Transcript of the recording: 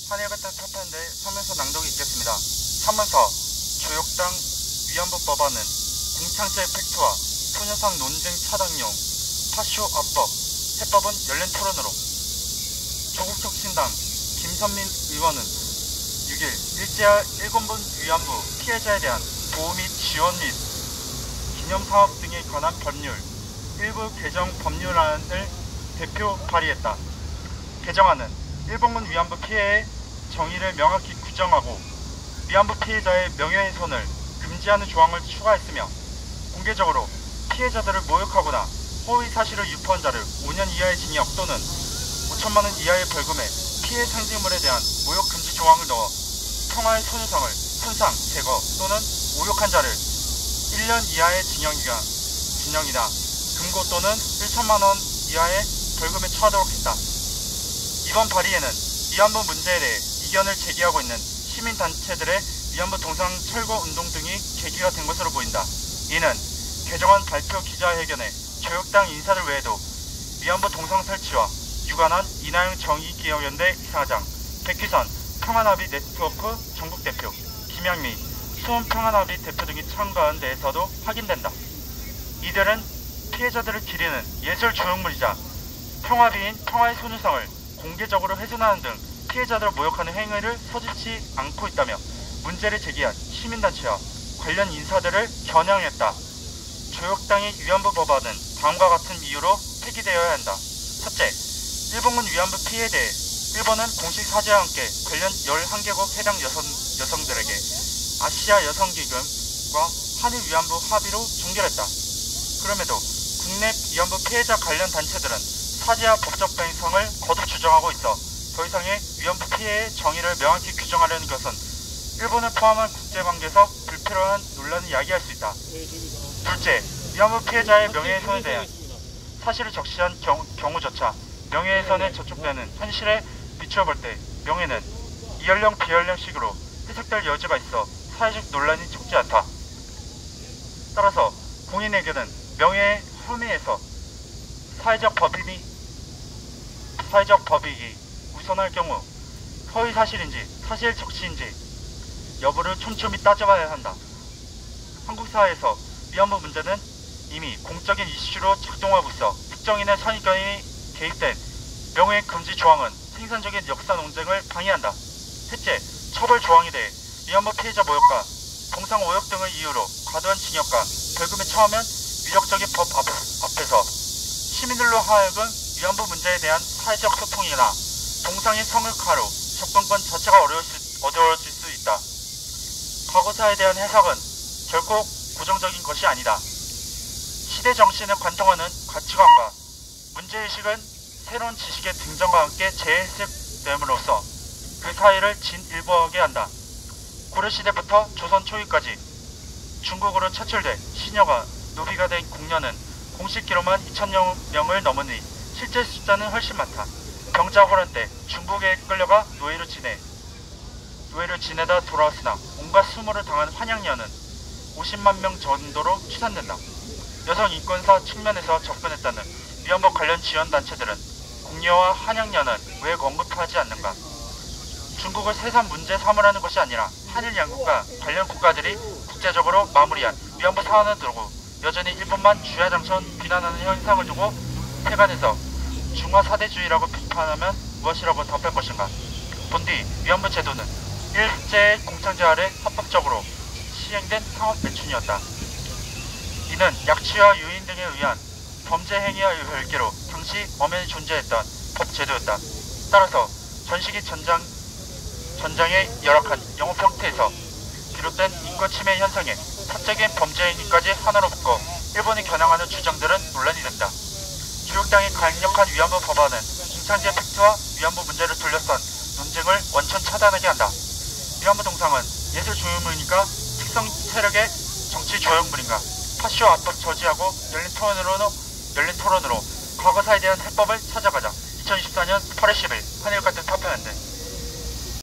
한해가 따뜻한데 서면서 낭독이 있겠습니다. 서면서 조혁당 위안부 법안은 공창제 팩트와 소녀상 논쟁 차단용, 파쇼 압법, 해법은 열린 토론으로. 조국혁신당 김선민 의원은 6일 일제와 일본군 위안부 피해자에 대한 보호 및 지원 및 기념사업 등에 관한 법률 일부 개정 법률안을 대표 발의했다. 개정안은 일본군 위안부 피해의 정의를 명확히 규정하고 위안부 피해자의 명예훼손을 금지하는 조항을 추가했으며 공개적으로 피해자들을 모욕하거나 허위 사실을 유포한 자를 5년 이하의 징역 또는 5천만 원 이하의 벌금에 피해 상징물에 대한 모욕 금지 조항을 넣어 평화의 소유성을 손상, 제거 또는 모욕한 자를 1년 이하의 징역이나 금고 또는 1천만 원 이하의 벌금에 처하도록 했다. 이번 발의에는 위안부 문제에 대해 이견을 제기하고 있는 시민단체들의 위안부 동상 철거 운동 등이 계기가 된 것으로 보인다. 이는 개정안 발표 기자회견에 조혁당 인사들 외에도 위안부 동상 설치와 유관한 이나영 정의기억연대 이사장, 백희선 평화나비 네트워크 전국대표, 김양미 수원평화나비 대표 등이 참가한 데에서도 확인된다. 이들은 피해자들을 기리는 예술 조형물이자 평화비인 평화의 소유성을 공개적으로 훼손하는 등 피해자들을 모욕하는 행위를 서슴지 않고 있다며 문제를 제기한 시민단체와 관련 인사들을 겨냥했다. 조혁당의 위안부 법안은 다음과 같은 이유로 폐기되어야 한다. 첫째, 일본군 위안부 피해에 대해 일본은 공식 사죄와 함께 관련 11개국 해당 여성들에게 아시아 여성기금과 한일 위안부 합의로 종결했다. 그럼에도 국내 위안부 피해자 관련 단체들은 사죄와 법적 배경성을 거듭 주장하고 있어 더 이상의 위안부 피해의 정의를 명확히 규정하려는 것은 일본을 포함한 국제관계에서 불필요한 논란을 야기할 수 있다. 둘째, 위안부 피해자의 명예훼손에 대한 사실을 적시한 경우조차 명예훼손에 저촉되는 현실에 비추어볼 때 명예는 이연령 비연령식으로 해석될 여지가 있어 사회적 논란이 적지 않다. 따라서 공인에게는 명예의 혐의에서 사회적 법익이 우선할 경우 허위 사실인지 사실 적시인지 여부를 촘촘히 따져봐야 한다. 한국 사회에서 위안부 문제는 이미 공적인 이슈로 작동하고 있어 특정인의 선입견이 개입된 명예 금지 조항은 생산적인 역사 논쟁을 방해한다. 셋째, 처벌 조항에 대해 위안부 피해자 모욕과 동상 오욕 등을 이유로 과도한 징역과 벌금에 처하면 위력적인 법 앞에서 시민들로 하여금 위안부 문제에 대한 사회적 소통이나 동상의 성역화로 접근권 자체가 어려워질 수 있다. 과거사에 대한 해석은 결코 고정적인 것이 아니다. 시대 정신을 관통하는 가치관과 문제의식은 새로운 지식의 등장과 함께 재해석됨으로써 그 사회를 진일보하게 한다. 고려시대부터 조선 초기까지 중국으로 차출돼 시녀가 노비가 된 궁녀는 공식 기록만 2,000여 명을 넘으니 실제 숫자는 훨씬 많다. 병자호란 때 중국에 끌려가 노예로 지내다 돌아왔으나 온갖 수모를 당한 환양녀는 50만 명 정도로 추산된다. 여성 인권사 측면에서 접근했다는 위안부 관련 지원단체들은 궁녀와 환양녀는 왜 언급하지 않는가? 중국을 세상 문제 삼으라는 것이 아니라 한일 양국과 관련 국가들이 국제적으로 마무리한 위안부 사안을 두고 여전히 일본만 주야장천 비난하는 현상을 두고 세간에서 중화 사대주의라고 비판하면 무엇이라고 답할 것인가? 본디 위안부 제도는 일제 공창제 아래 합법적으로 시행된 상업 매춘이었다. 이는 약취와 유인 등에 의한 범죄 행위와 별개로 당시 엄연히 존재했던 법제도였다. 따라서 전시기 전장의 열악한 영업 형태에서 비롯된 인권 침해 현상에 사적인 범죄 행위까지 하나로 묶어 일본이 겨냥하는 주장들은 논란이 된다. 조혁당의 강력한 위안부 법안은 공창제 팩트와 위안부 문제를 둘러싼 논쟁을 원천 차단하게 한다. 위안부 동상은 예술 조형물인가 특성 세력의 정치 조형물인가 파쇼 압박 저지하고 열린 토론으로 과거사에 대한 해법을 찾아가야